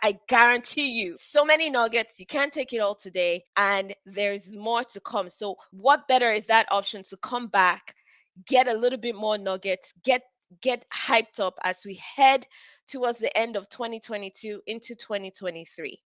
I guarantee you, so many nuggets. You can't take it all today, and there's more to come. So, what better is that option to come back, get a little bit more nuggets, get hyped up as we head towards the end of 2022 into 2023.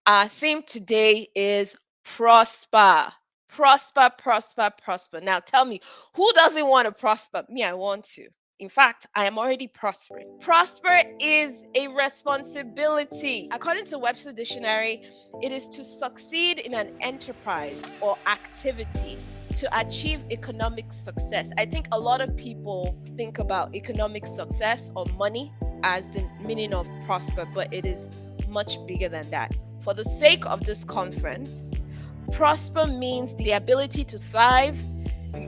Our theme today is prosper. Prosper, prosper, prosper. Now tell me, who doesn't want to prosper? Me, I want to. In fact, I am already prospering. Prosper is a responsibility. According to Webster Dictionary, it is to succeed in an enterprise or activity, to achieve economic success. I think a lot of people think about economic success or money as the meaning of prosper, but it is much bigger than that. For the sake of this conference, prosper means the ability to thrive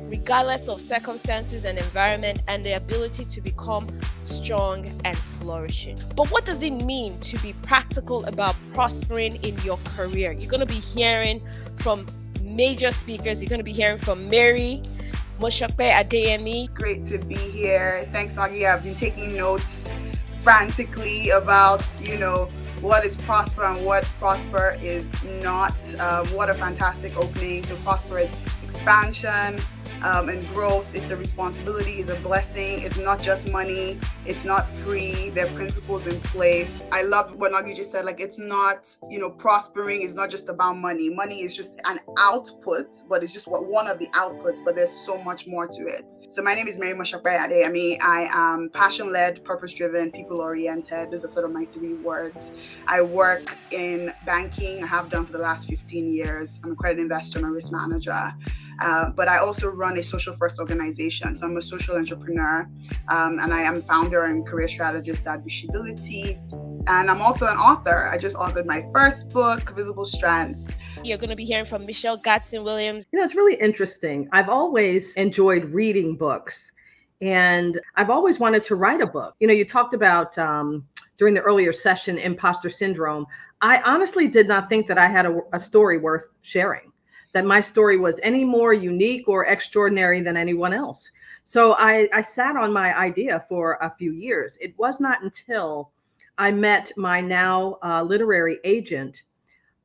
regardless of circumstances and environment, and the ability to become strong and flourishing. But what does it mean to be practical about prospering in your career? You're going to be hearing from major speakers. You're going to be hearing from Mary Moshokpe Adeyemi. Great to be here. Thanks, Augie. I've been taking notes frantically about, what is prosper and what prosper is not. What a fantastic opening. So prosper is expansion and growth. It's a responsibility, it's a blessing. It's not just money. It's not free. There are principles in place. I love what Nagi just said. Like, it's not, prospering is not just about money. Money is just an output, but it's just one of the outputs, but there's so much more to it. So my name is Mary Moshokpe Adeyemi. I am passion-led, purpose-driven, people-oriented. Those are sort of my 3 words. I work in banking. I have done for the last 15 years. I'm a credit investor. I'm a risk manager. But I also run a social first organization. So I'm a social entrepreneur, and I am founder and career strategist at Visibility. And I'm also an author. I just authored my first book, Visible Strengths. You're going to be hearing from Michelle Gatson Williams. It's really interesting. I've always enjoyed reading books, and I've always wanted to write a book. You talked about during the earlier session, imposter syndrome. I honestly did not think that I had a story worth sharing, that my story was any more unique or extraordinary than anyone else. So I sat on my idea for a few years. It was not until I met my now literary agent,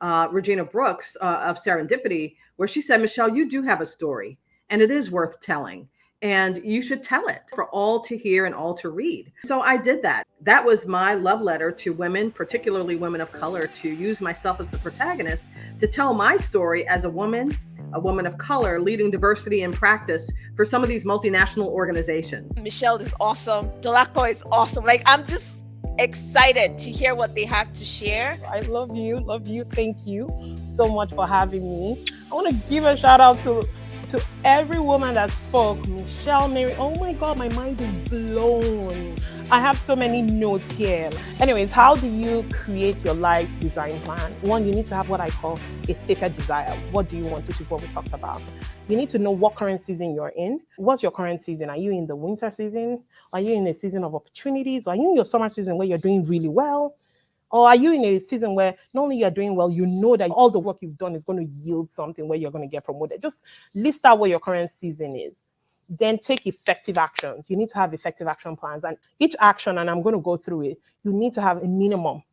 Regina Brooks of Serendipity, where she said, Michelle, you do have a story and it is worth telling. And you should tell it for all to hear and all to read. So I did that. That was my love letter to women, particularly women of color, to use myself as the protagonist, to tell my story as a woman of color, leading diversity in practice for some of these multinational organizations. Michelle is awesome. Dolakpo is awesome. I'm just excited to hear what they have to share. I love you. Thank you so much for having me. I want to give a shout out to every woman that spoke. Michelle, Mary, oh my God, my mind is blown. I have so many notes here. Anyways, how do you create your life design plan? One, you need to have what I call a stated desire. What do you want, which is what we talked about. You need to know what current season you're in. What's your current season? Are you in the winter season? Are you in a season of opportunities? Are you in your summer season where you're doing really well? Or are you in a season where not only you're doing well, you know that all the work you've done is going to yield something where you're going to get promoted? Just list out what your current season is. Then take effective actions. You need to have effective action plans. And each action, and I'm going to go through it, you need to have a minimum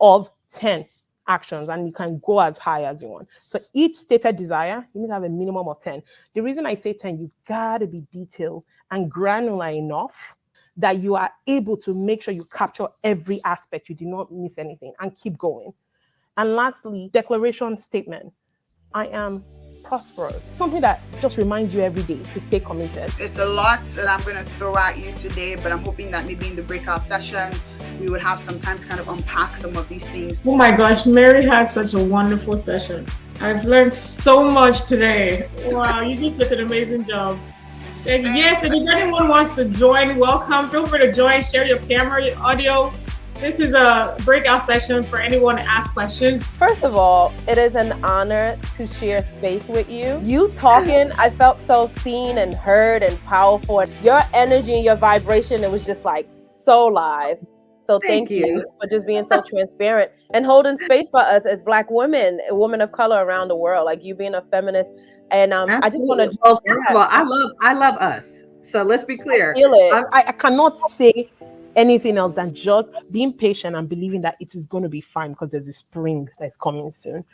of 10 actions, and you can go as high as you want. So each stated desire, you need to have a minimum of 10. The reason I say 10, you got to be detailed and granular enough that you are able to make sure you capture every aspect, you do not miss anything, and keep going. And lastly, declaration statement. I am prosperous. Something that just reminds you every day to stay committed. It's a lot that I'm going to throw at you today, but I'm hoping that maybe in the breakout session, we would have some time to kind of unpack some of these things. Oh my gosh, Mary has such a wonderful session. I've learned so much today. Wow, you did such an amazing job. Yes, and if anyone wants to join, welcome. Feel free to join, share your camera, your audio. This is a breakout session for anyone to ask questions. First of all, it is an honor to share space with you. You talking, I felt so seen and heard and powerful. Your energy and your vibration, it was just so live. So thank you for just being so transparent and holding space for us as Black women, women of color around the world, like you being a feminist. And I just want to. Well, first of all, I love us. So let's be clear. I feel it. I cannot say anything else than just being patient and believing that it is going to be fine because there's a spring that's coming soon.